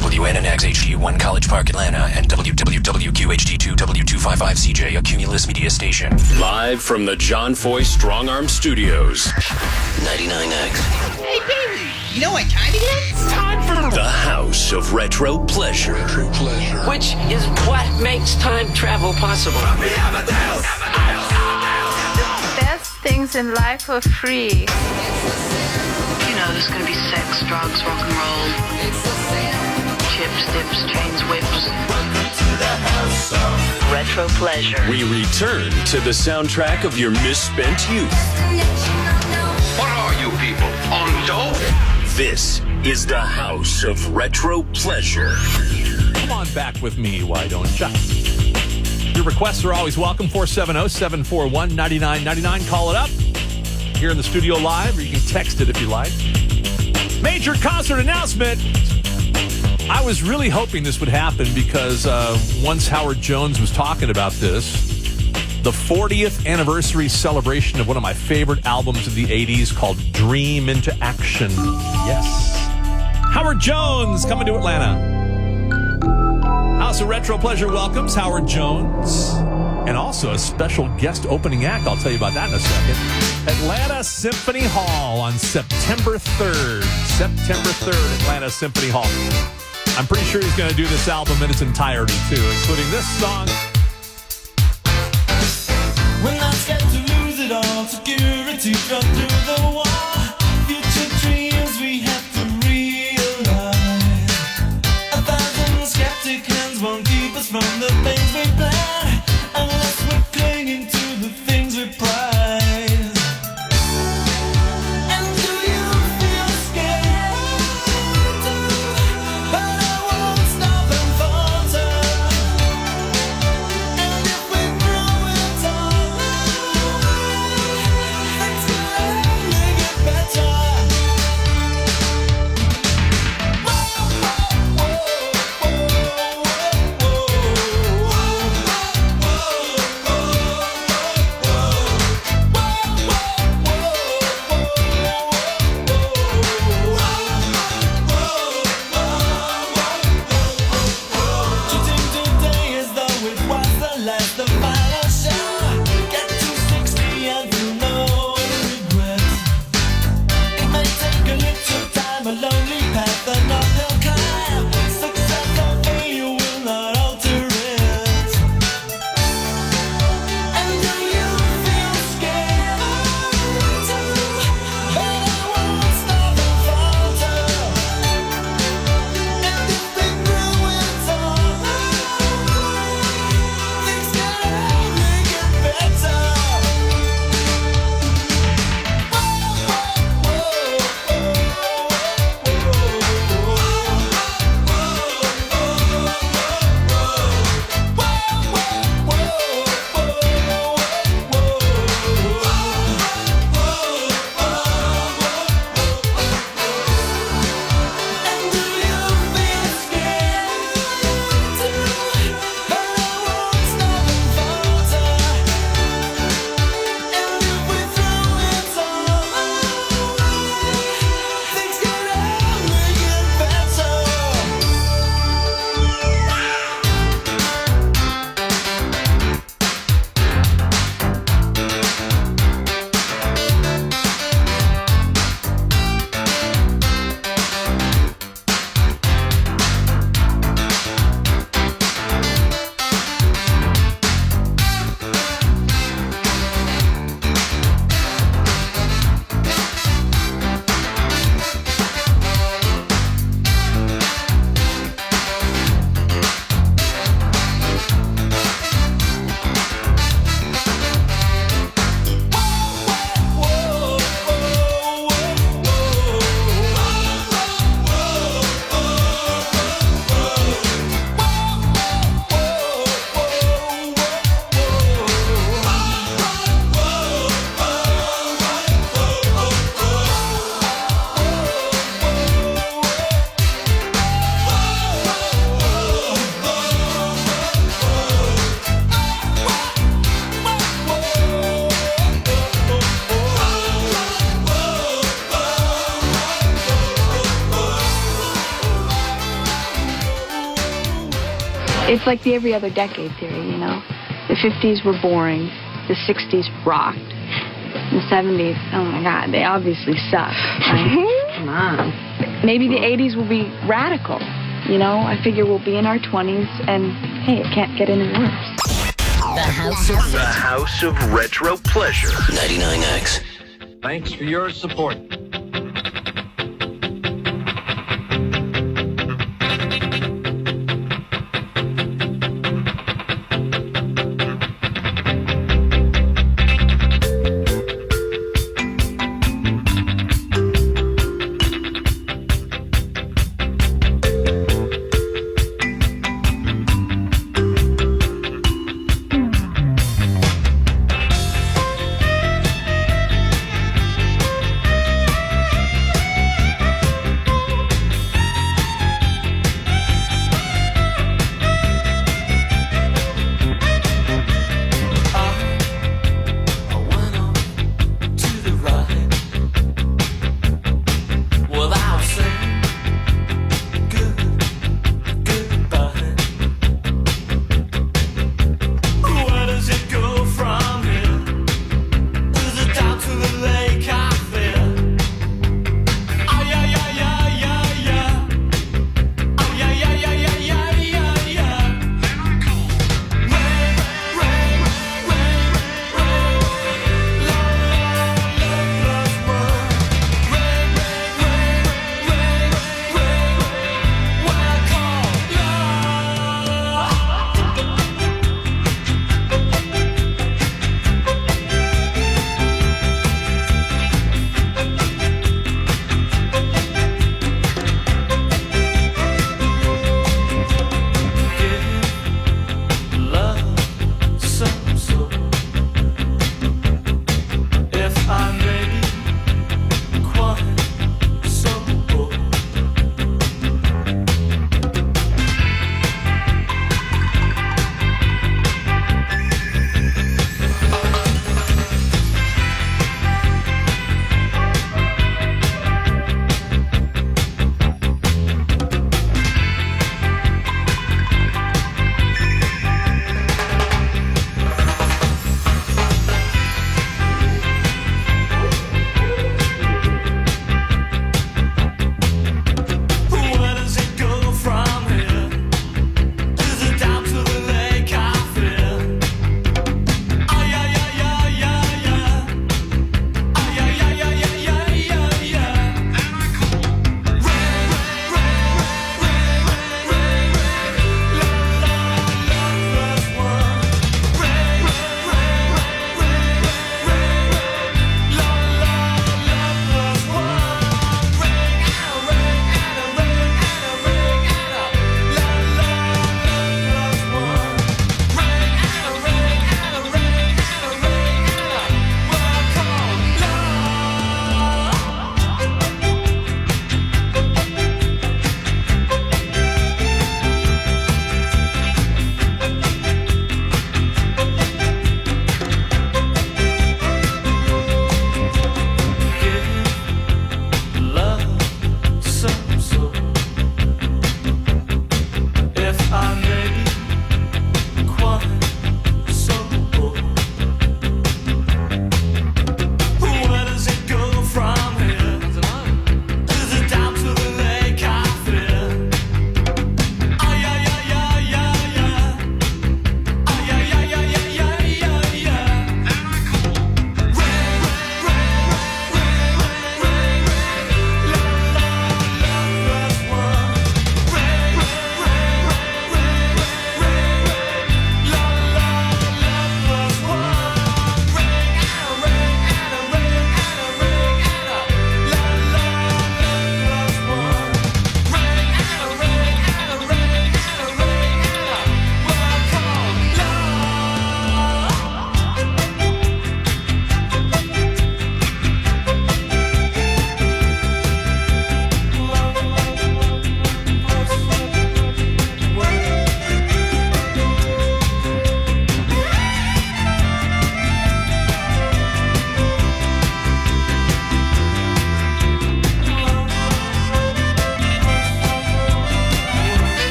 WNNX HD1 College Park, Atlanta, and WWWQHD2 W255CJ, a Cumulus media station. Live from the John Foy Strong Arm Studios. 99X. Hey, baby, you know what time it is? It's time for The House of Retro Pleasure. Which is what makes time travel possible. The best things in life are free. You know, there's going to be sex, drugs, rock and roll, chips, dips, chains, whips. Retro Pleasure. We return to the soundtrack of your misspent youth. What are you people, on dope? This is the House of Retro Pleasure. Come on back with me, why don't you? Your requests are always welcome. 470-741-9999. Call it up. Here in the studio live, or you can text it if you like. Major concert announcement. I was really hoping this would happen because once Howard Jones was talking about this, the 40th anniversary celebration of one of my favorite albums of the 80s called Dream into Action. Yes. Howard Jones coming to Atlanta. House of Retro Pleasure welcomes Howard Jones. And also a special guest opening act. I'll tell you about that in a second. Atlanta Symphony Hall on September 3rd. September 3rd, Atlanta Symphony Hall. I'm pretty sure he's going to do this album in its entirety, too, including this song. When I'm scared to lose it all, security dropped through the wall. Future dreams we have to realize. 1,000 skeptic hands won't keep us from the things we plan, unless we're clinging to the things we prize. And do you feel scared? But I won't stop and falter. And if we throw it all, things will only get It's like the every other decade theory, you know? The 50s were boring. The 60s rocked. The 70s, oh my God, they obviously suck. Right? Come on. Maybe the 80s will be radical. You know, I figure we'll be in our 20s, and hey, it can't get any worse. The House of Retro Pleasure. 99X. Thanks for your support.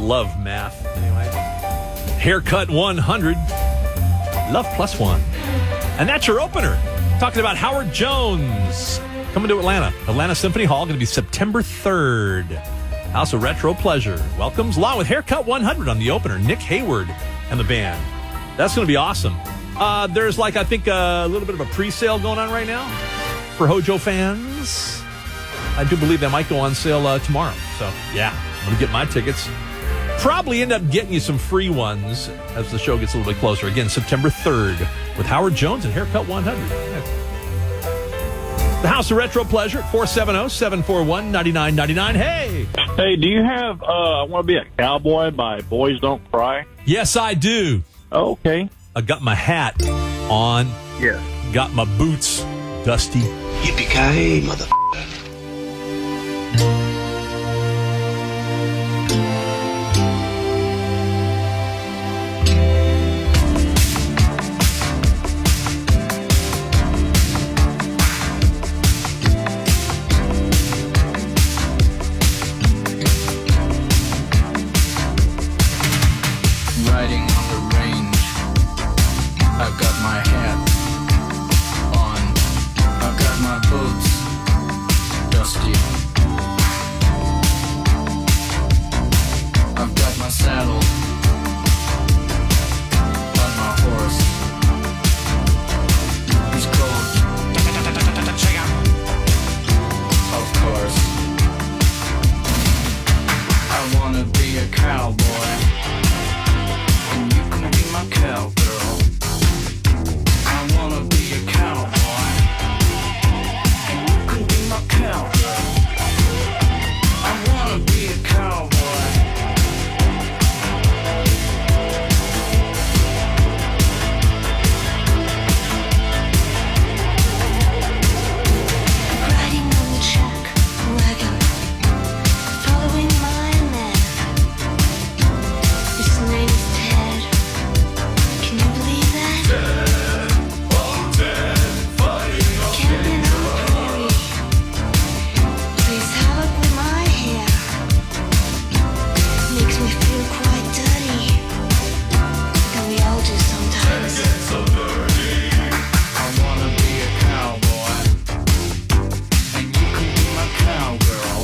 love math. Anyway, Haircut 100, Love Plus One. And that's your opener. Talking about Howard Jones coming to Atlanta Symphony Hall, going to be September 3rd. House of Retro Pleasure welcomes, along with Haircut 100 on the opener, Nick Hayward and the band. That's going to be awesome. There's I think a little bit of a pre-sale going on right now for Hojo fans. I do believe that might go on sale tomorrow. So, yeah, I'm going to get my tickets. Probably end up getting you some free ones as the show gets a little bit closer. Again, September 3rd with Howard Jones and Haircut 100. The House of Retro Pleasure at 470-741-9999. Hey! Hey, do you have I Want to Be a Cowboy by Boys Don't Cry? Yes, I do. Okay. I got my hat on. Yes. Got my boots dusty. Yippee-ki-yay, mother. Riding on the range, I've got my hat on, I've got my boots dusty, I've got my saddle on my horse, he's cold, of course, I wanna be a cowboy, and you can be my cowgirl. I wanna be a cowboy, and you can be my cowgirl. I wanna be a cowboy. Riding on the track wagon, following my man. His name is Ted. Can you believe that? Camping on the prairie. Plays havoc with my hair. Makes me feel quite dirty. And we all do sometimes. I wanna be a cowboy, and you can be my cowgirl.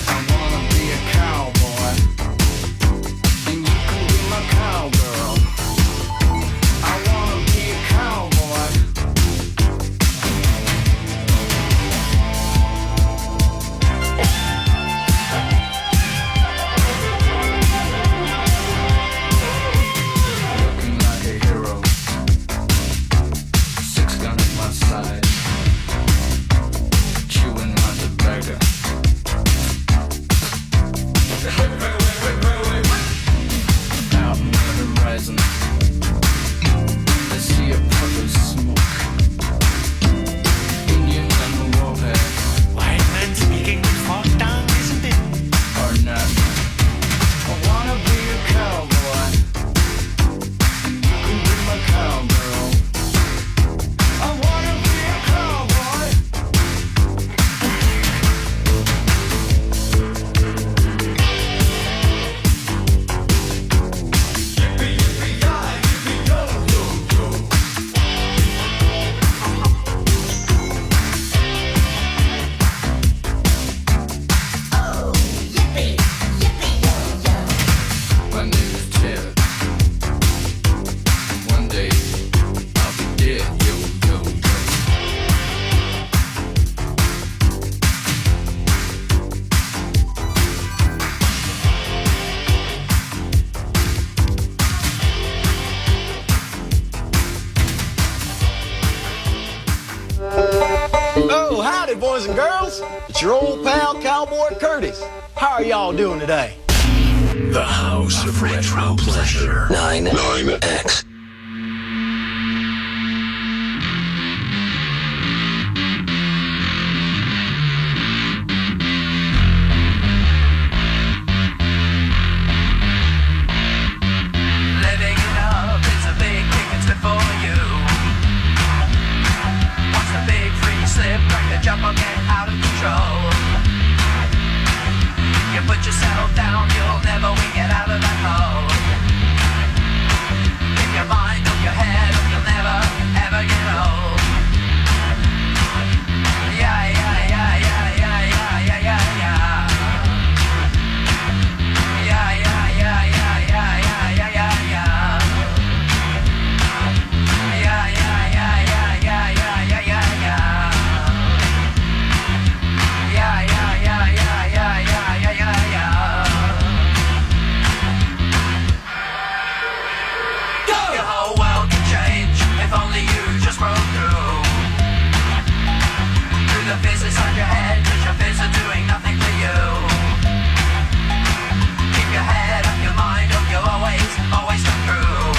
I wanna be a cowboy, and you can be my cowgirl. I wanna be a cowboy. Looking like a hero, 6 gun at my side, chewing my tobacco. Out in the horizon, I see a puff of smoke. Indian on the warpath, White man speaking with fork tongue, isn't it? or not. I wanna be a cowboy, and you can be my cowgirl. I wanna be a cowboy. My name is Ted. One day I'll be dead, yo, yo, yo. Oh, howdy, boys and girls. It's your old pal, Cowboy Curtis. How are y'all doing today? The House of Retro Pleasure. 9X. Living it up is a big kick, it's before you. Watch the big free slip, break the jump, get out of control. You put yourself down, you'll never the fears inside your head, 'cause your fears are doing nothing for you. Keep your head up, your mind up, you always come through.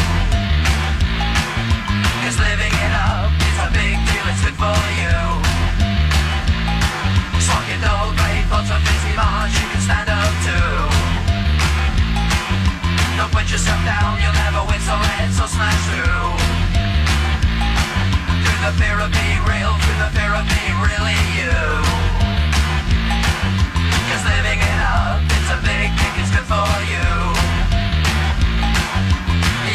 'Cause living it up is a big deal, it's good for you. Swap your dull grey thoughts of busy march, you can stand up too. Don't put yourself down, you'll never win, so smash through. Through the fear of being real, through the fear of being really you. 'Cause living it up, it's a big thing, it's good for you.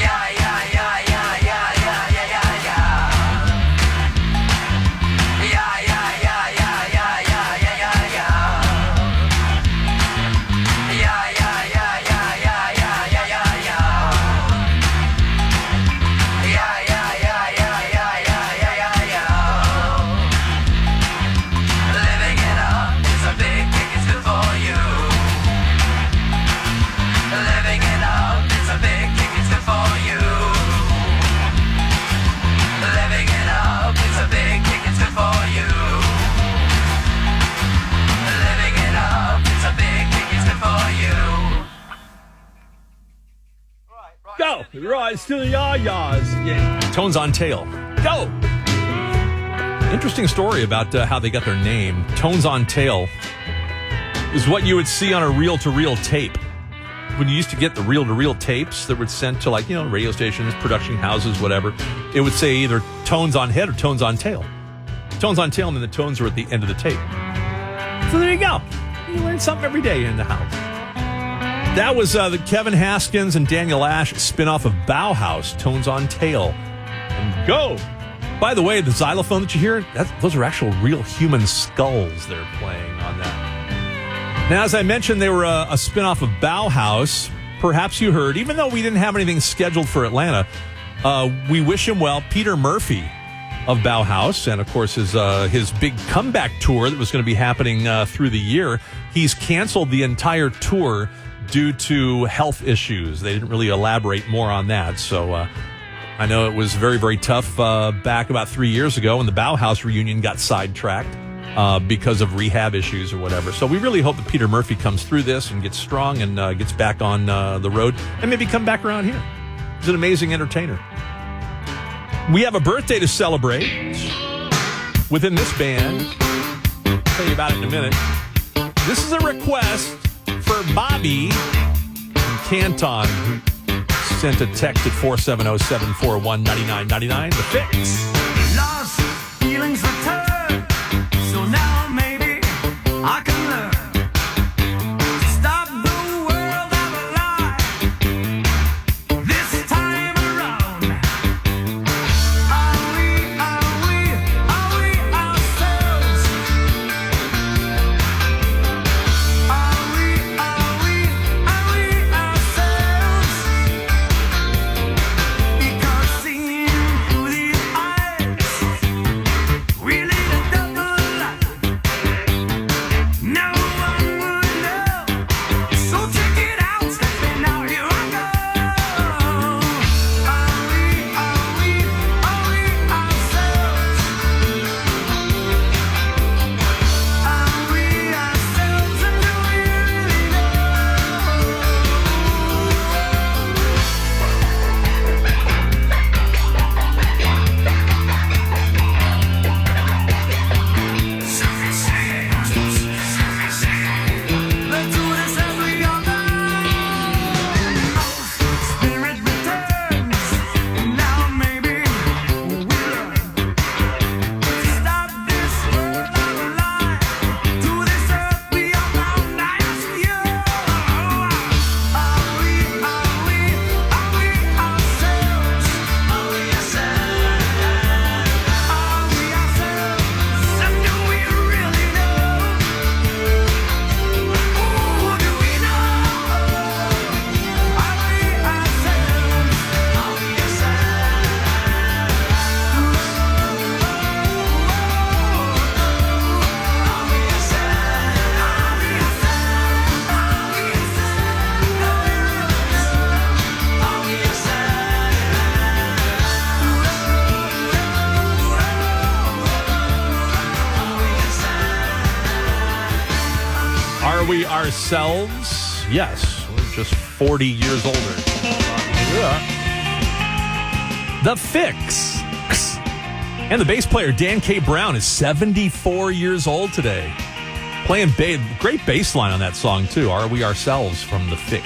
Yeah, yeah, yeah, yeah, yeah, yeah, yeah, yeah, yeah. Yeah, yeah, yeah, yeah, yeah, yeah, yeah, yeah, yeah. Yeah, yeah, yeah, yeah, yeah, yeah, yeah, yeah, yeah. Yeah, yeah, yeah, yeah, yeah, yeah, yeah, yeah, yeah. Living it up is a big thing, it's good for you. Living it up is a big thing, it's good for you. Living it up is a big thing, it's good for you. Living it up is a big thing, it's good for you. Go! Rise to the yah-yahs. Yeah. Tones on Tail. Go! Interesting story about how they got their name. Tones on Tail is what you would see on a reel-to-reel tape. When you used to get the reel-to-reel tapes that were sent to, like, you know, radio stations, production houses, whatever, it would say either tones on head or tones on tail. Tones on tail, and then the tones are at the end of the tape. So there you go. You learn something every day in the house. That was the Kevin Haskins and Daniel Ash spinoff of Bauhaus, Tones on Tail. And go! By the way, the xylophone that you hear, those are actual real human skulls they're playing on that. Now, as I mentioned, they were a spinoff of Bauhaus. Perhaps you heard, even though we didn't have anything scheduled for Atlanta, we wish him well. Peter Murphy of Bauhaus, and of course his big comeback tour that was going to be happening through the year, he's canceled the entire tour due to health issues. They didn't really elaborate more on that. So I know it was very, very tough back about 3 years ago when the Bauhaus reunion got sidetracked because of rehab issues or whatever. So we really hope that Peter Murphy comes through this and gets strong and gets back on the road and maybe come back around here. He's an amazing entertainer. We have a birthday to celebrate within this band. I'll tell you about it in a minute. This is a request for Bobby from Canton, who sent a text at 470-741-9999. The Fix. Lost feelings return, so now maybe I can learn to stop the world of a lie. This time around, are we ourselves? Are we ourselves? Because seeing through these eyes, we ourselves? Yes, we're just 40 years older. Yeah. The Fix. And the bass player Dan K. Brown is 74 years old today. Playing great bass line on that song, too. Are We Ourselves from The Fix.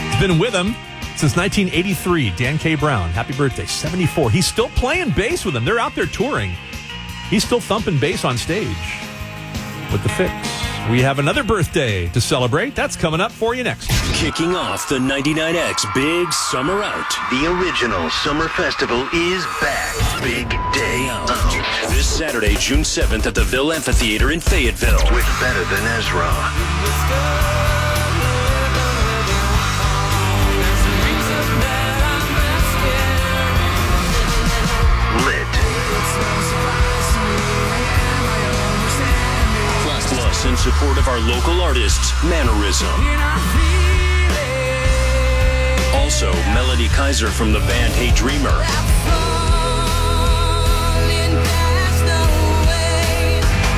It's been with him since 1983. Dan K. Brown, happy birthday, 74. He's still playing bass with them. They're out there touring. He's still thumping bass on stage with The Fix. We have another birthday to celebrate. That's coming up for you next. Kicking off the 99X Big Summer Out. The original summer festival is back. Big Day Out. This Saturday, June 7th at the Ville Amphitheater in Fayetteville. With Better Than Ezra. Plus, in support of our local artists, Mannerism. Also, Melody Kaiser from the band Hey Dreamer.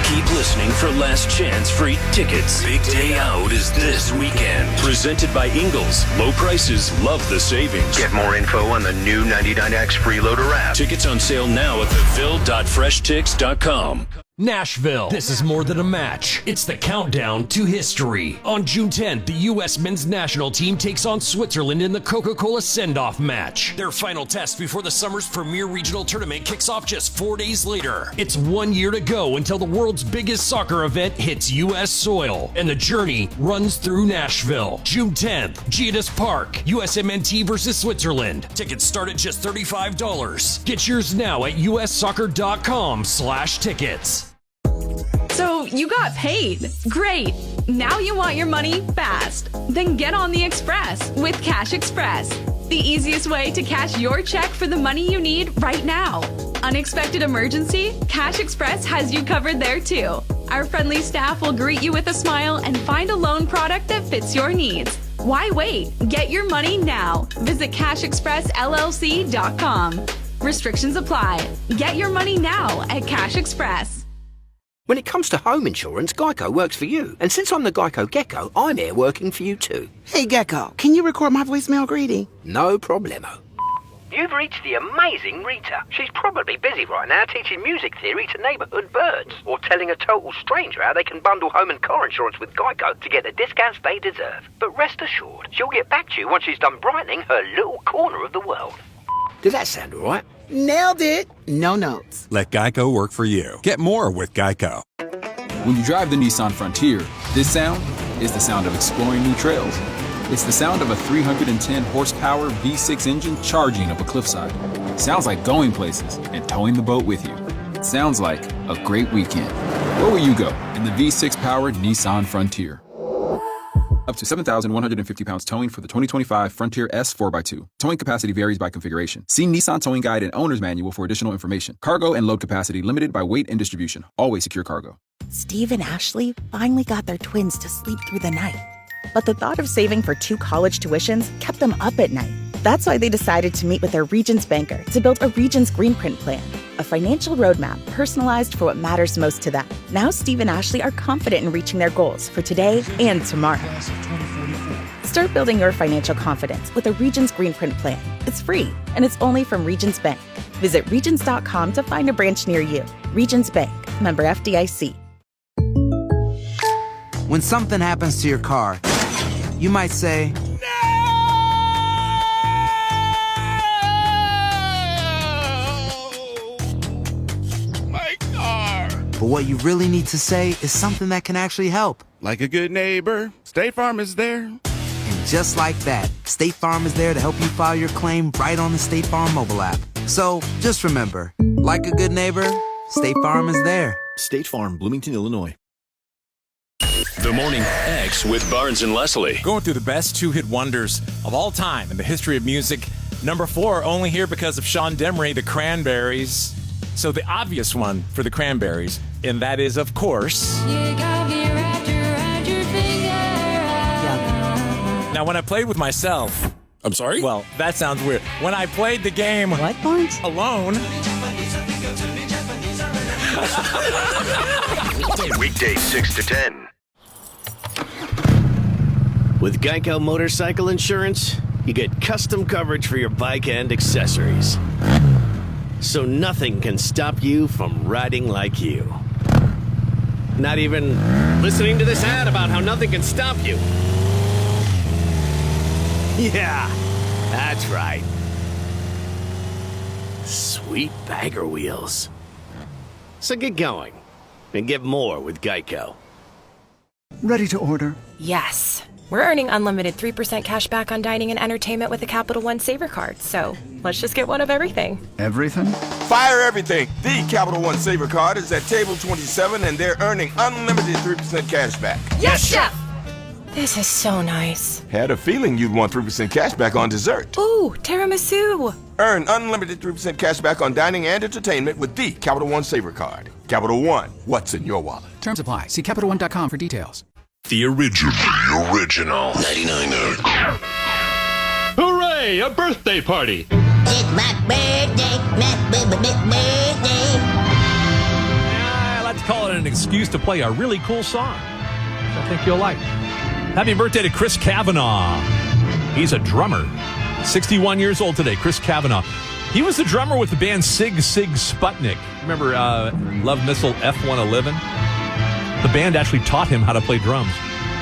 Keep listening for last chance free tickets. Big Day Out is this weekend. Presented by Ingalls. Low prices, love the savings. Get more info on the new 99X Freeloader app. Tickets on sale now at theville.freshTix.com. Nashville. This is more than a match. It's the countdown to history. On June 10th, the U.S. men's national team takes on Switzerland in the Coca-Cola send-off match. Their final test before the summer's premier regional tournament kicks off just 4 days later. It's 1 year to go until the world's biggest soccer event hits U.S. soil, and the journey runs through Nashville. June 10th, Geodis Park, USMNT versus Switzerland. Tickets start at just $35. Get yours now at ussoccer.com/tickets. So you got paid. Great. Now you want your money fast. Then get on the Express with Cash Express. The easiest way to cash your check for the money you need right now. Unexpected emergency? Cash Express has you covered there too. Our friendly staff will greet you with a smile and find a loan product that fits your needs. Why wait? Get your money now. Visit CashExpressLLC.com. Restrictions apply. Get your money now at Cash Express. When it comes to home insurance, Geico works for you. And since I'm the Geico Gecko, I'm here working for you too. Hey, Gecko, can you record my voicemail greeting? No problemo. You've reached the amazing Rita. She's probably busy right now teaching music theory to neighbourhood birds, or telling a total stranger how they can bundle home and car insurance with Geico to get the discounts they deserve. But rest assured, she'll get back to you once she's done brightening her little corner of the world. Did that sound all right? Nailed it. No notes. Let Geico work for you. Get more with Geico. When you drive the Nissan Frontier, this sound is the sound of exploring new trails. It's the sound of a 310 horsepower V6 engine charging up a cliffside. Sounds like going places and towing the boat with you. It sounds like a great weekend. Where will you go in the V6 powered Nissan Frontier? Up to 7,150 pounds towing for the 2025 Frontier S 4x2. Towing capacity varies by configuration. See Nissan Towing Guide and Owner's Manual for additional information. Cargo and load capacity limited by weight and distribution. Always secure cargo. Steve and Ashley finally got their twins to sleep through the night. But the thought of saving for 2 college tuitions kept them up at night. That's why they decided to meet with their Regions banker to build a Regions Greenprint plan, a financial roadmap personalized for what matters most to them. Now Steve and Ashley are confident in reaching their goals for today and tomorrow. Start building your financial confidence with a Regions Greenprint plan. It's free, and it's only from Regions Bank. Visit regions.com to find a branch near you. Regions Bank, member FDIC. When something happens to your car, you might say, My car! but what you really need to say is something that can actually help. Like a good neighbor, State Farm is there. And just like that, State Farm is there to help you file your claim right on the State Farm mobile app. So just remember, like a good neighbor, State Farm is there. State Farm, Bloomington, Illinois. The Morning X with Barnes and Leslie. Going through the best 2-hit wonders of all time in the history of music. Number 4, only here because of Sean Demery, the Cranberries. So the obvious one for the Cranberries, and that is, of course... Now, when I played with myself... I'm sorry? Well, that sounds weird. When I played the game... What, Barnes? Alone... Weekdays 6 to 10. With Geico Motorcycle Insurance, you get custom coverage for your bike and accessories. So nothing can stop you from riding like you. Not even listening to this ad about how nothing can stop you. Yeah, that's right. Sweet bagger wheels. So get going and get more with Geico. Ready to order? Yes. We're earning unlimited 3% cash back on dining and entertainment with the Capital One Saver Card, so let's just get one of everything. Everything? Fire everything! The Capital One Saver Card is at table 27 and they're earning unlimited 3% cash back. Yes, Chef! This is so nice. Had a feeling you'd want 3% cash back on dessert. Ooh, tiramisu! Earn unlimited 3% cash back on dining and entertainment with the Capital One Saver Card. Capital One, what's in your wallet? Terms apply. See CapitalOne.com for details. The original 99er. Hooray! A birthday party! It's my birthday, I like to call it an excuse to play a really cool song, which I think you'll like. Happy birthday to Chris Kavanaugh. He's a drummer. 61 years old today, Chris Kavanaugh. He was the drummer with the band Sig Sig Sputnik. Remember Love Missile F-111? The band actually taught him how to play drums.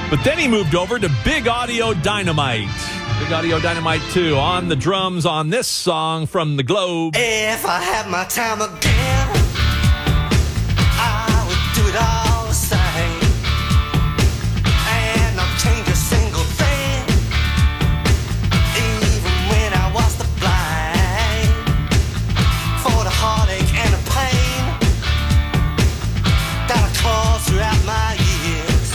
But then he moved over to Big Audio Dynamite. Big Audio Dynamite 2 on the drums on this song from The Globe. If I had my time again, I would do it all the same. And I'd change a single thing, even when I was the blind. For the heartache and the pain that I caused throughout my years.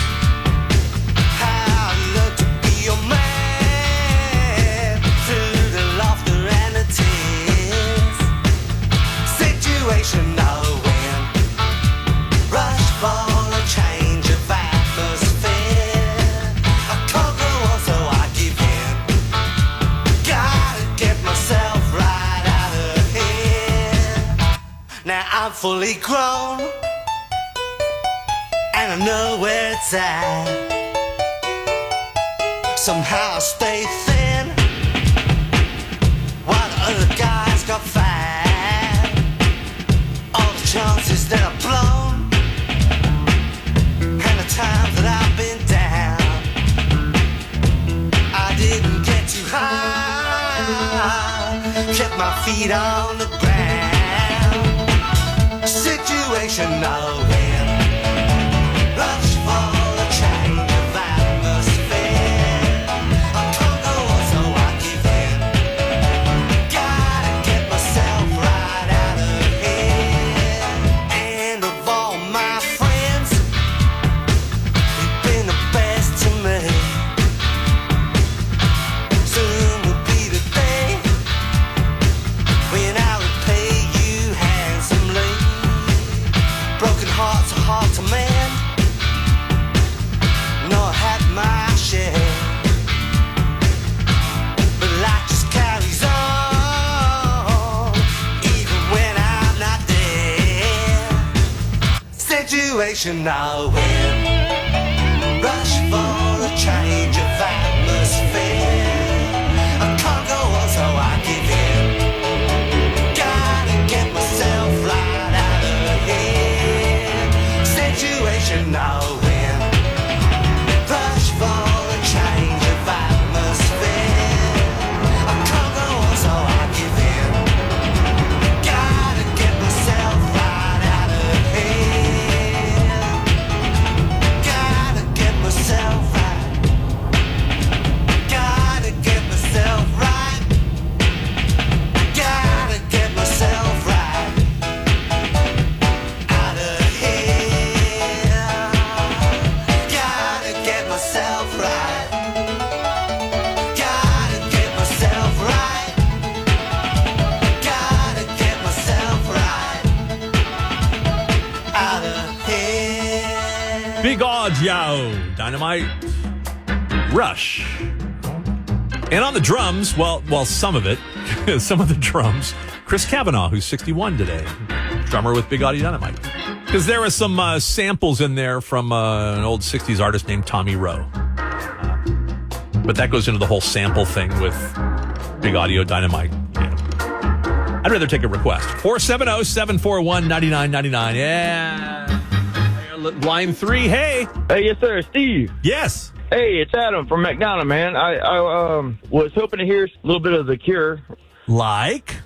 How I learned to be your man through the laughter and the tears. Situation no win. Rush for a change of atmosphere. I can't go on, so I give in. Gotta get myself right out of here. Now I'm fully grown, and I know where it's at. Somehow I stay thin, while the other guys got fat. All the chances that I've blown, and the times that I've been down, I didn't get too high, kept my feet on the ground. Situation no win. Rush for a change of atmosphere. I can't go on, so I give in. Gotta get myself right out of here. And of all my friends, you've been the best to me. Soon will be the day when I repay you handsomely. Broken hearts are hard to mend. No, I had my share, but life just carries on, even when I'm not there. Situation no win. Rush for a change of atmosphere. I can't go on, so I give in. Gotta get myself right out of here. Situation no win. Rush for a change of atmosphere. I can't go on, so I give in. Gotta get myself right out of here. Gotta get myself right. Gotta get myself right. Gotta get myself right out of here. Gotta get myself right. Gotta get myself right. Gotta get myself right out of here. Big Audio Dynamite. Rush. And on the drums, well, some of it, some of the drums, Chris Kavanaugh, who's 61 today, drummer with Big Audio Dynamite. Because there are some samples in there from an old 60s artist named Tommy Roe. But that goes into the whole sample thing with Big Audio Dynamite. Yeah. I'd rather take a request. 470-741-9999. Yeah. Line 3, hey. Hey, yes, sir. Steve. Yes. Hey, it's Adam from McDonough, man. I was hoping to hear a little bit of The Cure. Like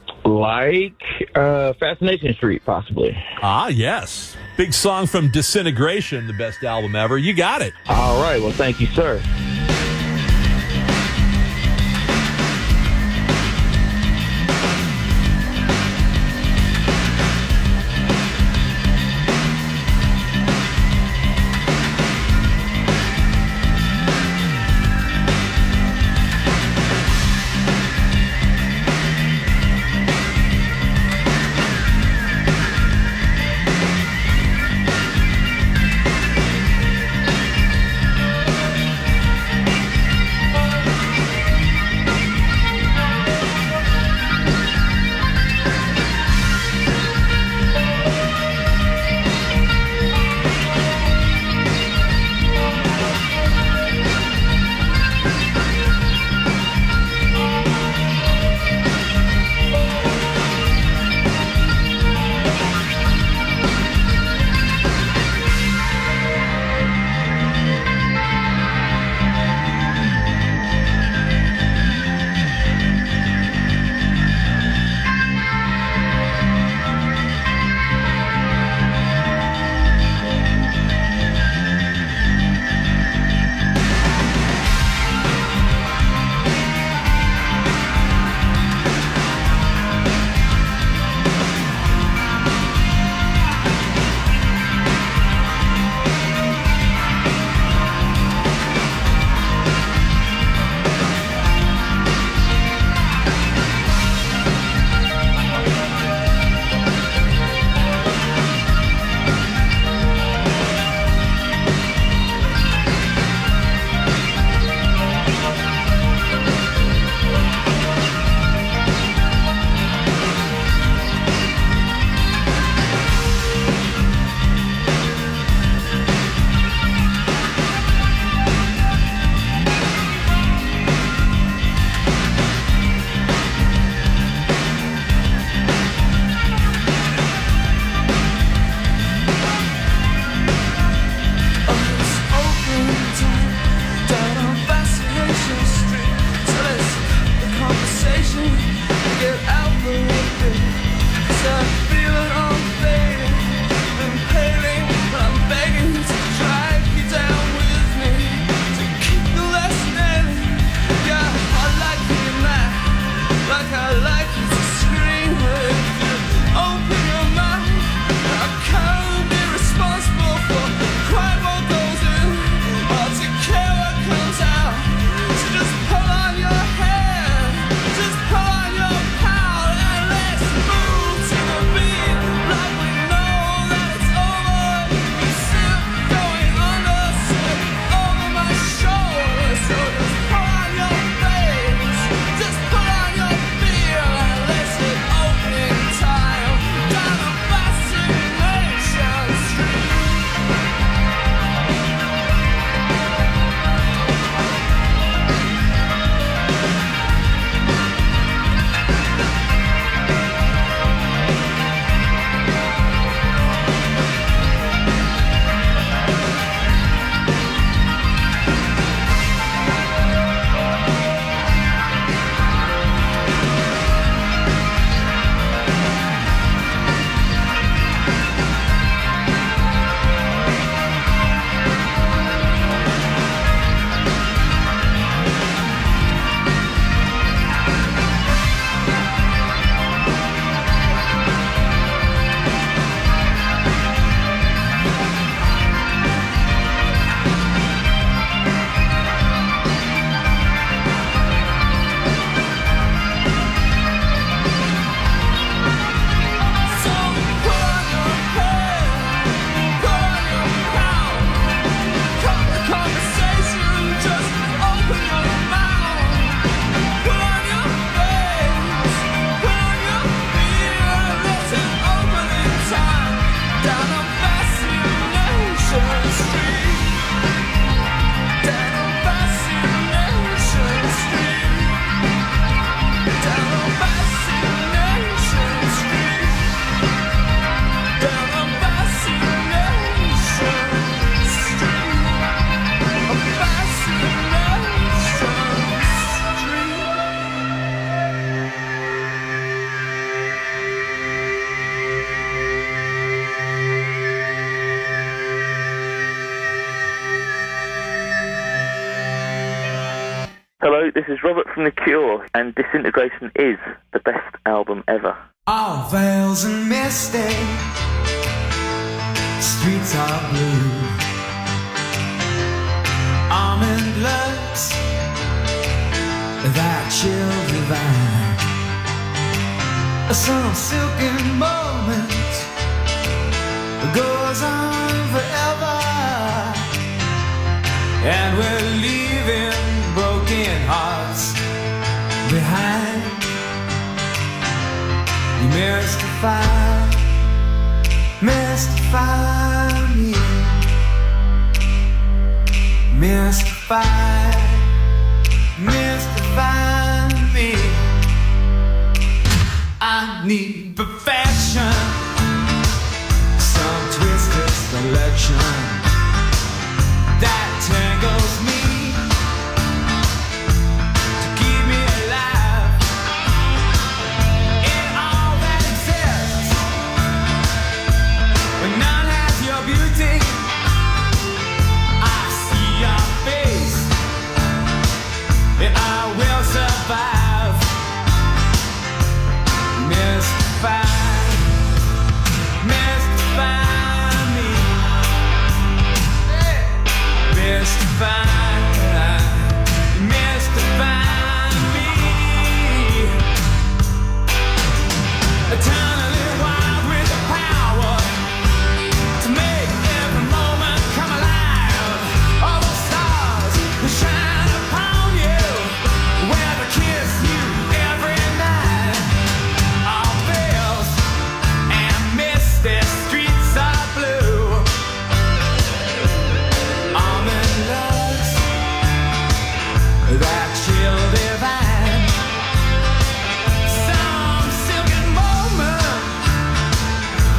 Fascination Street, possibly. Ah, yes. Big song from Disintegration, the best album ever. You got it. All right. Well, thank you, sir. Hello, this is Robert from The Cure, and Disintegration is the best album ever. All veils and misty, streets are blue. Almond looks, that chill divine. Some silken moment goes on forever, and we're leaving broken hearts behind. You mystify me, mystify me. I need perfection, some twisted selection that tangles me.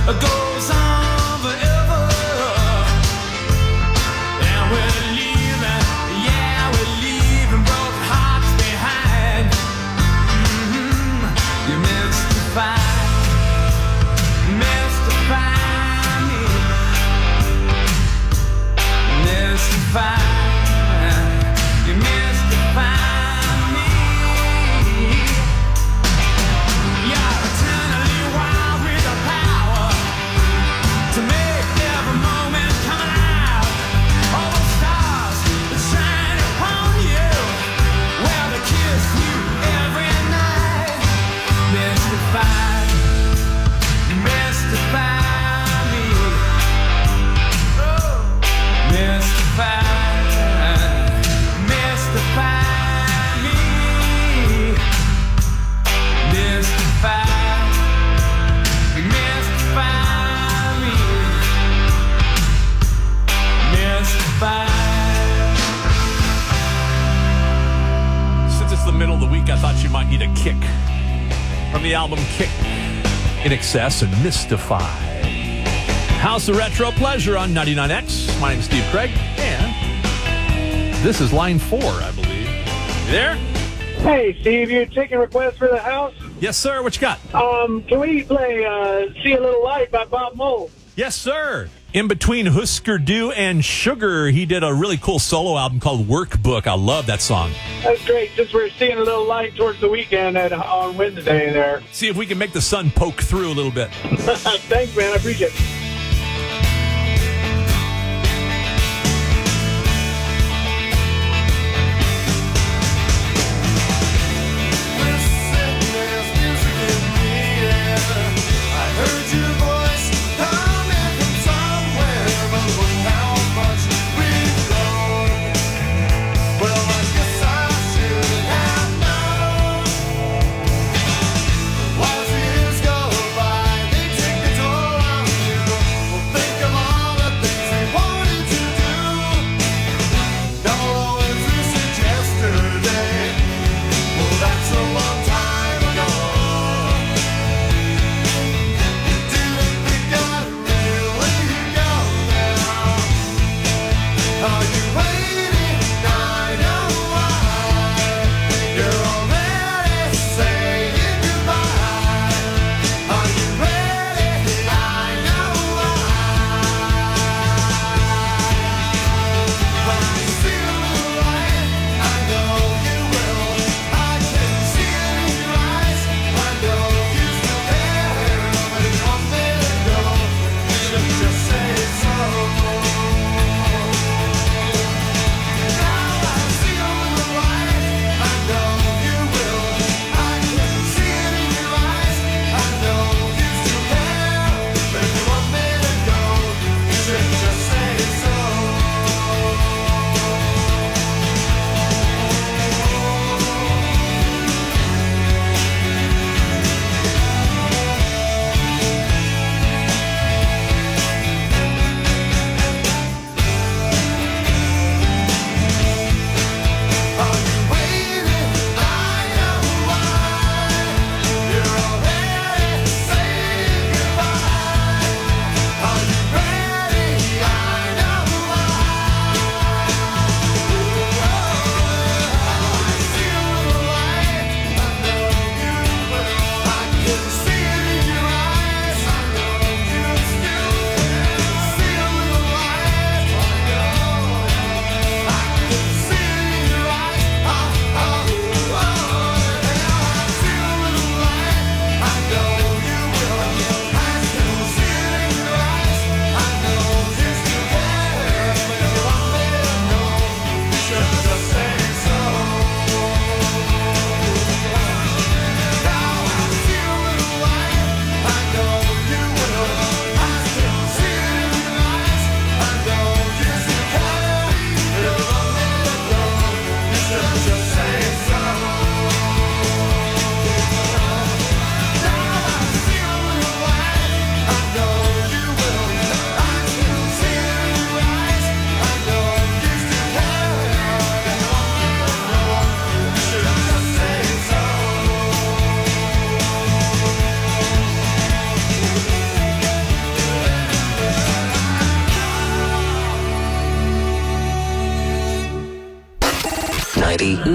Goes on forever, and we're leaving broken hearts behind. You mystify me. You're eternally wild with the power to make every moment come alive. All the stars that shine upon you, well, they kiss you every night. Mystify me. Oh, mystify me. Mystify me. Since it's the middle of the week, I thought you might need a kick from the album Kick in Excess and Mystify. House of Retro Pleasure on 99X. My name is Steve Craig, and this is line 4, I believe. You there? Hey, Steve, you taking requests for the house? Yes, sir. What you got? Can we play See a Little Light by Bob Mould? Yes, sir. In between Husker Du and Sugar, he did a really cool solo album called Workbook. I love that song. That's great. Since we're seeing a little light towards the weekend on Wednesday there. See if we can make the sun poke through a little bit. Thanks, man. I appreciate it. While years go by, they take the toll on you.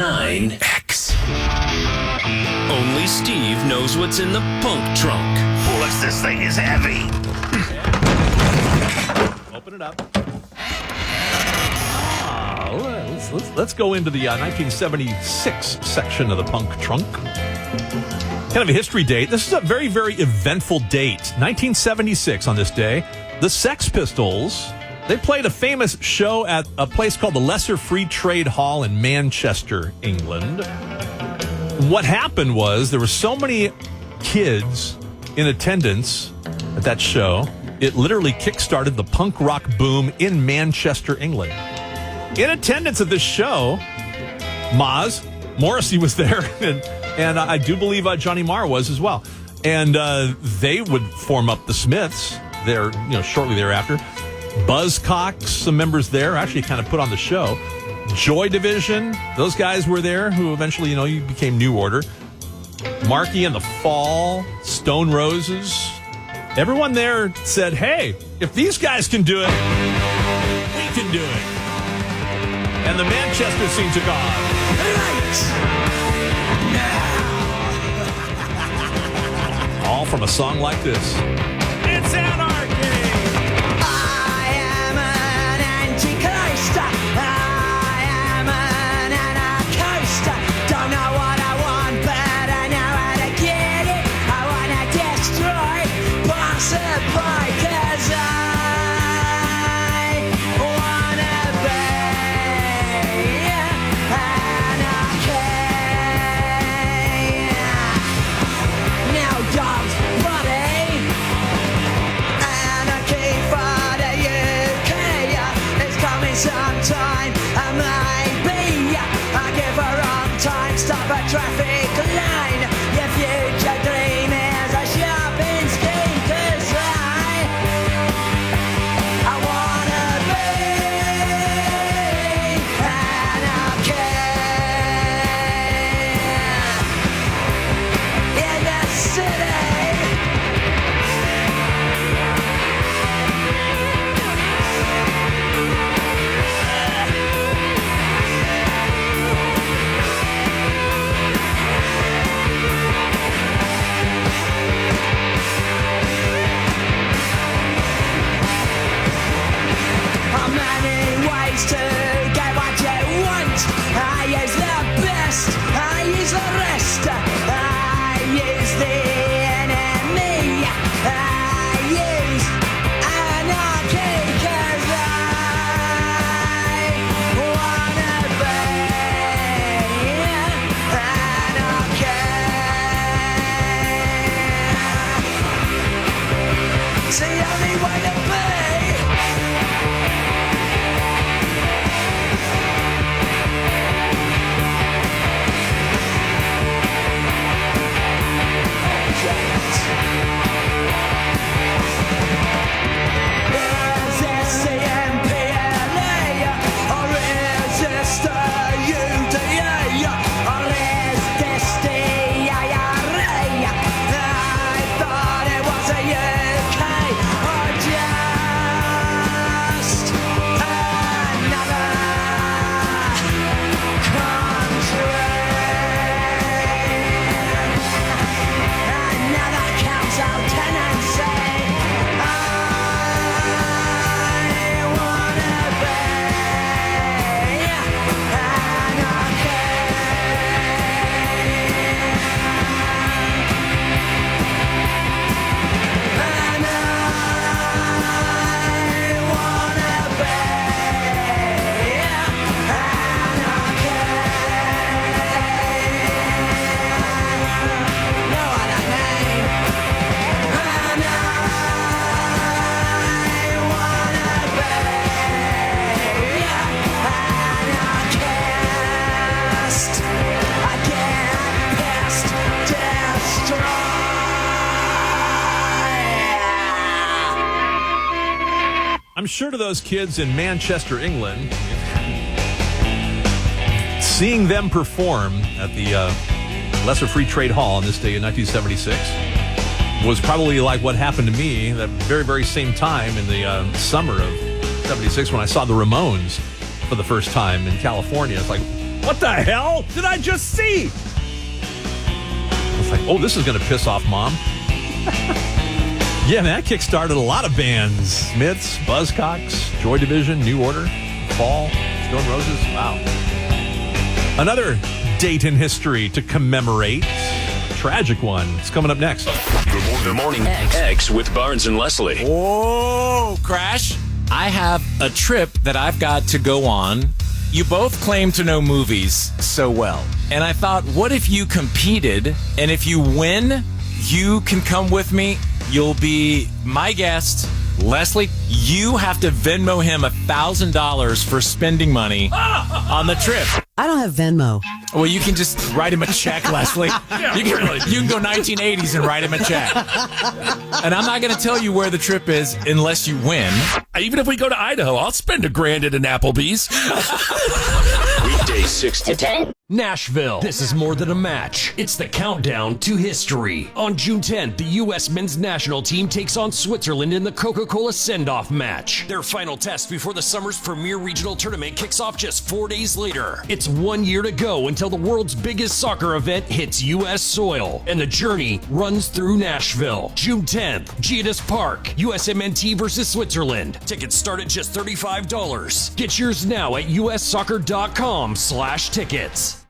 9X. Only Steve knows what's in the punk trunk. What's this thing is heavy? Open it up. Let's go into the 1976 section of the punk trunk. Kind of a history date. This is a very, very eventful date. 1976 on this day. The Sex Pistols, they played a famous show at a place called the Lesser Free Trade Hall in Manchester, England. What happened was there were so many kids in attendance at that show, it literally kickstarted the punk rock boom in Manchester, England. In attendance at this show, Morrissey was there, and I do believe Johnny Marr was as well. And they would form up the Smiths there, shortly thereafter. Buzzcocks, some members there, actually kind of put on the show. Joy Division, those guys were there, who eventually, you became New Order. Marky and the Fall, Stone Roses. Everyone there said, hey, if these guys can do it, we can do it. And the Manchester scene took off. All from a song like this. It's anarchy! I am an antichrist. I am an anarchist. Don't know what I want, but I know how to get it. I want to destroy, possibly, 'cause I want to be anarchy. Now, dogs, buddy. Anarchy for the UK is coming sometime. Maybe I give a wrong time. Stop a traffic line. Your future dream is a shopping scheme. 'Cause I wanna be anarchy in the city. Many ways to get what you want. I use the best, I use the rest. I use the enemy. I use anarchy 'cause I wanna be anarchy. It's the only way to be. Resist the MPLA, or resist the UDA, or resist the IRA. I thought it was a UK, or just another country. Another council tenancy. I wanna be anarchy. And I wanna be anarchy. No other name. And I wanna be anarchist. Against destroy. I'm sure to those kids in Manchester, England, seeing them perform at the Lesser Free Trade Hall on this day in 1976 was probably like what happened to me that very, very same time in the summer of 76 when I saw the Ramones for the first time in California. It's like, What the hell did I just see? I was like, oh, this is going to piss off Mom. Yeah, man, that kick-started a lot of bands. Smiths, Buzzcocks, Joy Division, New Order, Fall, Stone Roses. Wow. Another date in history to commemorate. Tragic one. It's coming up next. The Morning X with Barnes and Leslie. Oh, Crash. I have a trip that I've got to go on. You both claim to know movies so well. And I thought, what if you competed, and if you win, you can come with me. You'll be my guest. Leslie, you have to Venmo him $1,000 for spending money on the trip. I don't have Venmo. Well, you can just write him a check, Leslie. You can go 1980s and write him a check. And I'm not going to tell you where the trip is unless you win. Even if we go to Idaho, I'll spend $1,000 at an Applebee's. Weekday 6 to 10. Nashville. This is more than a match. It's the countdown to history. On June 10th, the U.S. men's national team takes on Switzerland in the Coca-Cola send-off match. Their final test before the summer's premier regional tournament kicks off just 4 days later. It's 1 year to go until the world's biggest soccer event hits U.S. soil, and the journey runs through Nashville. June 10th, Geodis Park, USMNT versus Switzerland. Tickets start at just $35. Get yours now at ussoccer.com/tickets.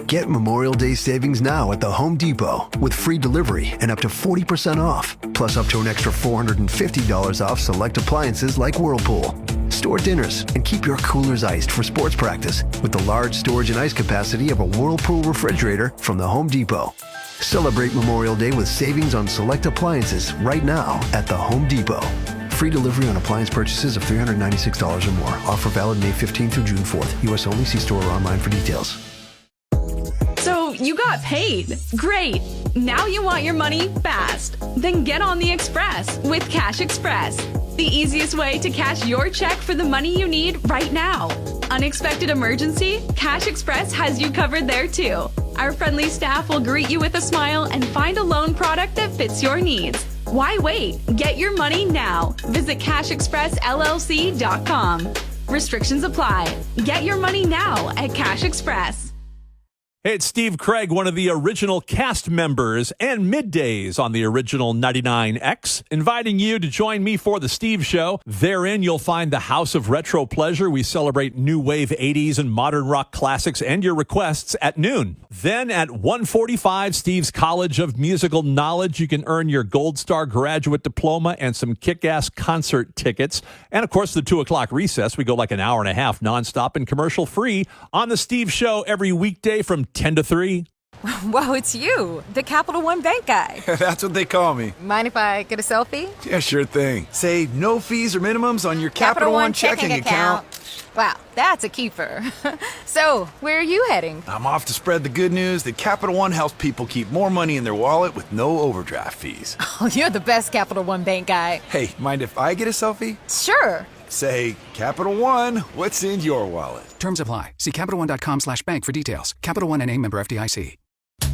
Get Memorial Day savings now at the Home Depot with free delivery and up to 40% off, plus up to an extra $450 off select appliances like Whirlpool. Store dinners and keep your coolers iced for sports practice with the large storage and ice capacity of a Whirlpool refrigerator from the Home Depot. Celebrate Memorial Day with savings on select appliances right now at the Home Depot. Free delivery on appliance purchases of $396 or more. Offer valid May 15th through June 4th. U.S. only. See store or online for details. So you got paid. Great. Now you want your money fast. Then get on the Express with Cash Express. The easiest way to cash your check for the money you need right now. Unexpected emergency? Cash Express has you covered there too. Our friendly staff will greet you with a smile and find a loan product that fits your needs. Why wait? Get your money now. Visit CashExpressLLC.com. Restrictions apply. Get your money now at Cash Express. Hey, it's Steve Craig, one of the original cast members and middays on the original 99X, inviting you to join me for the Steve Show. Therein, you'll find the House of Retro Pleasure. We celebrate new wave 80s and modern rock classics and your requests at noon. Then at 1:45, Steve's College of Musical Knowledge. You can earn your Gold Star graduate diploma and some kick-ass concert tickets. And, of course, the 2 o'clock recess. We go like an hour and a half nonstop and commercial-free on the Steve Show every weekday from 10 to 3. Whoa, it's you, the Capital One Bank guy. That's what they call me. Mind if I get a selfie? Yeah, sure thing. Say no fees or minimums on your Capital One checking account. Wow, that's a keeper. So, where are you heading? I'm off to spread the good news that Capital One helps people keep more money in their wallet with no overdraft fees. Oh, you're the best Capital One Bank guy. Hey, mind if I get a selfie? Sure. Say, Capital One, what's in your wallet? Terms apply. See CapitalOne.com/bank for details. Capital One NA, member FDIC.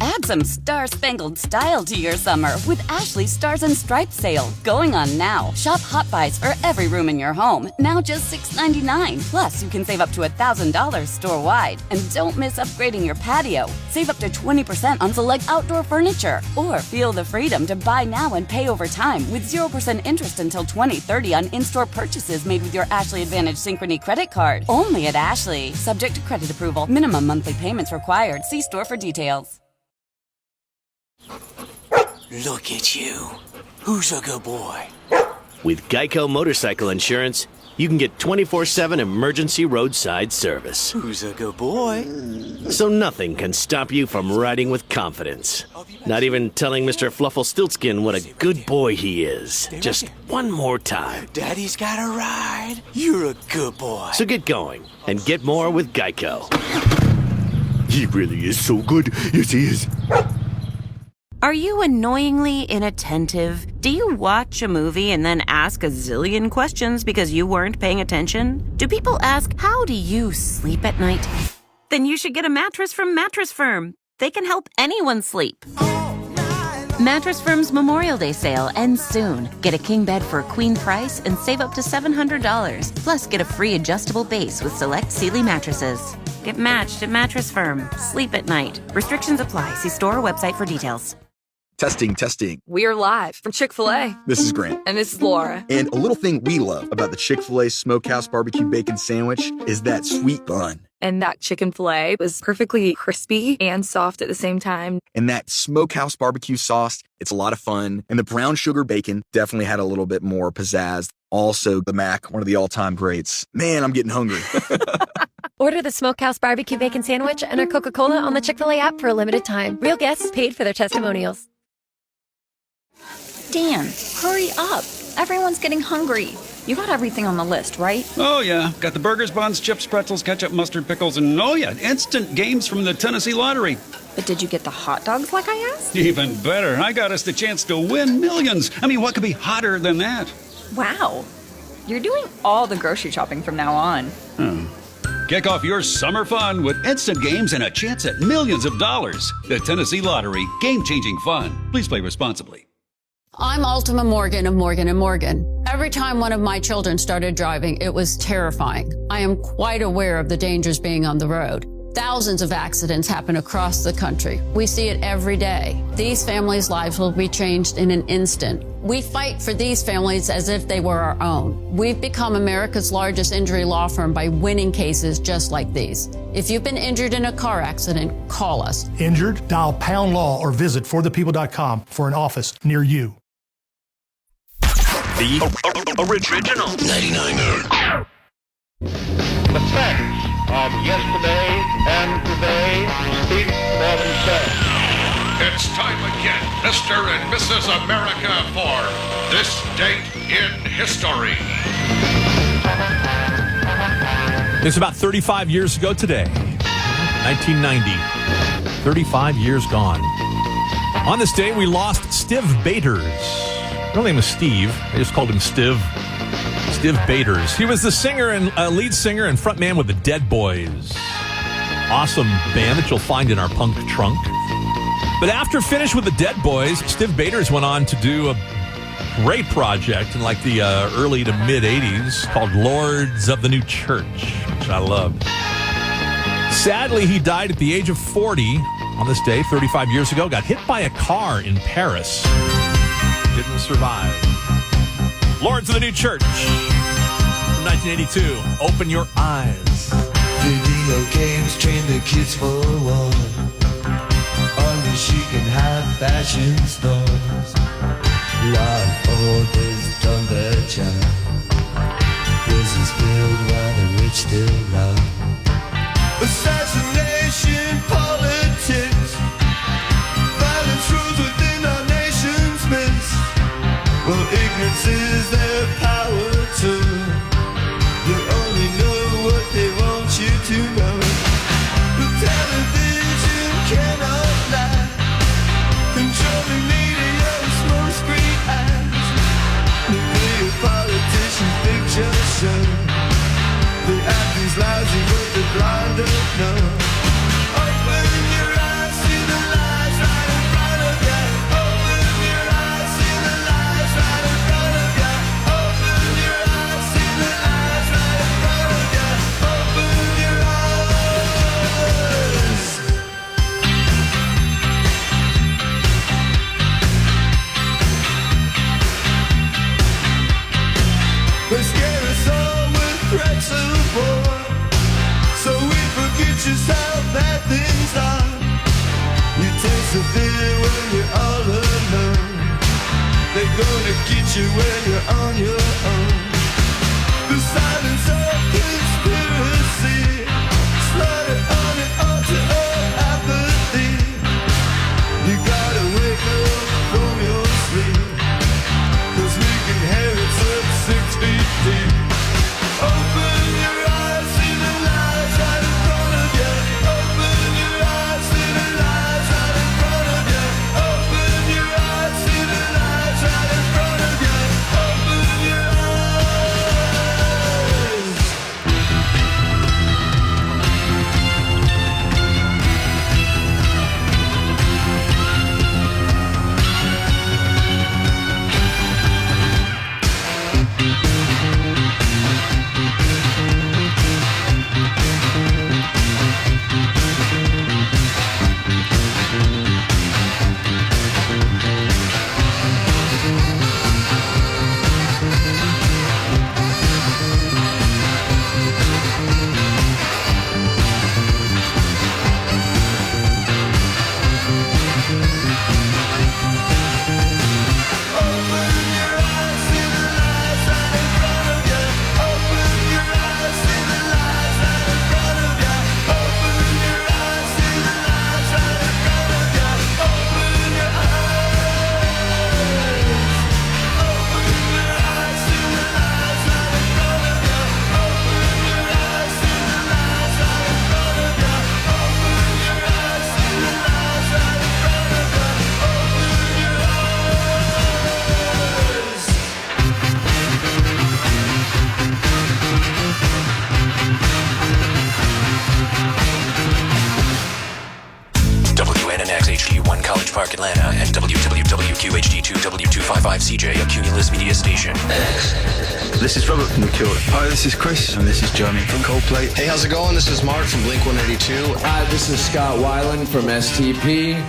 Add some star-spangled style to your summer with Ashley's Stars and Stripes sale going on now. Shop Hot Buys for every room in your home, now just $6.99. Plus, you can save up to $1,000 store-wide. And don't miss upgrading your patio. Save up to 20% on select outdoor furniture. Or feel the freedom to buy now and pay over time with 0% interest until 2030 on in-store purchases made with your Ashley Advantage Synchrony credit card. Only at Ashley. Subject to credit approval. Minimum monthly payments required. See store for details. Look at you. Who's a good boy? With Geico Motorcycle Insurance, you can get 24/7 emergency roadside service. Who's a good boy? So nothing can stop you from riding with confidence. Not even telling Mr. Flufflestiltskin what a good boy he is. Just one more time. Daddy's got a ride. You're a good boy. So get going and get more with Geico. He really is so good. Yes, he is. Are you annoyingly inattentive? Do you watch a movie and then ask a zillion questions because you weren't paying attention? Do people ask, how do you sleep at night? Then you should get a mattress from Mattress Firm. They can help anyone sleep. Mattress Firm's Memorial Day sale ends soon. Get a king bed for a queen price and save up to $700. Plus, get a free adjustable base with select Sealy mattresses. Get matched at Mattress Firm. Sleep at night. Restrictions apply. See store or website for details. Testing. We're live from Chick-fil-A. This is Grant. And this is Laura. And a little thing we love about the Chick-fil-A Smokehouse Barbecue Bacon Sandwich is that sweet bun. And that chicken filet was perfectly crispy and soft at the same time. And that Smokehouse Barbecue sauce, it's a lot of fun. And the brown sugar bacon definitely had a little bit more pizzazz. Also, the Mac, one of the all-time greats. Man, I'm getting hungry. Order the Smokehouse Barbecue Bacon Sandwich and our Coca-Cola on the Chick-fil-A app for a limited time. Real guests paid for their testimonials. Dan, hurry up. Everyone's getting hungry. You got everything on the list, right? Oh, yeah. Got the burgers, buns, chips, pretzels, ketchup, mustard, pickles, and oh, yeah, instant games from the Tennessee Lottery. But did you get the hot dogs like I asked? Even better. I got us the chance to win millions. I mean, what could be hotter than that? Wow. You're doing all the grocery shopping from now on. Kick off your summer fun with instant games and a chance at millions of dollars. The Tennessee Lottery. Game-changing fun. Please play responsibly. I'm Ultima Morgan of Morgan & Morgan. Every time one of my children started driving, it was terrifying. I am quite aware of the dangers being on the road. Thousands of accidents happen across the country. We see it every day. These families' lives will be changed in an instant. We fight for these families as if they were our own. We've become America's largest injury law firm by winning cases just like these. If you've been injured in a car accident, call us. Injured? Dial pound law or visit forthepeople.com for an office near you. The original 99. The facts of yesterday and today speak for themselves. It's time again, Mr. and Mrs. America, for This Date in History. It's about 35 years ago today, 1990. 35 years gone. On this day, we lost Stiv Bators. Real name was Steve. I just called him Stiv. Stiv Bators. He was the singer and lead singer and frontman with the Dead Boys. Awesome band that you'll find in our punk trunk. But after finished with the Dead Boys, Stiv Bators went on to do a great project in like the early to mid 80s called Lords of the New Church, which I loved. Sadly, he died at the age of 40 on this day, 35 years ago. Got hit by a car in Paris. Didn't survive. Lords of the New Church from 1982. Open your eyes. Video games train the kids for war. Only she can have fashion stores. Law orders done their job. Prisons filled while the rich still rob. Assassination politics. Violence rules within our nation's midst. Well, ignorance is their power too. You only know what they want you to know. The television cannot lie. Controlling media with smoke screen eyes. Nuclear politicians picture show. They act these lousy but the blind don't know. Open your eyes, see the lies right in front of you. Open your eyes, see the lies right in front of you. Open your eyes, see the lies right in front of you. Open your eyes. They scare us all with threats of war, so we forget just how bad things are. You taste the fear when you're all alone. They're gonna get you when you're on your own. The silence of conspiracy, slaughter on an altar of apathy. You gotta wake up from your sleep, 'cause we can hear it's up 6 feet deep. Open your eyes, see the lies right in front of you. Open your eyes, see the lies right in front of you. Open your eyes, see the lies right in front of you. Orange Park, Atlanta, and WWWQHD2W255CJ, a Cumulus media station. This is Robert from The Cure. Hi, this is Chris, and this is Johnny from Coldplay. Hey, how's it going? This is Mark from Blink-182. Hi, this is Scott Weiland from STP.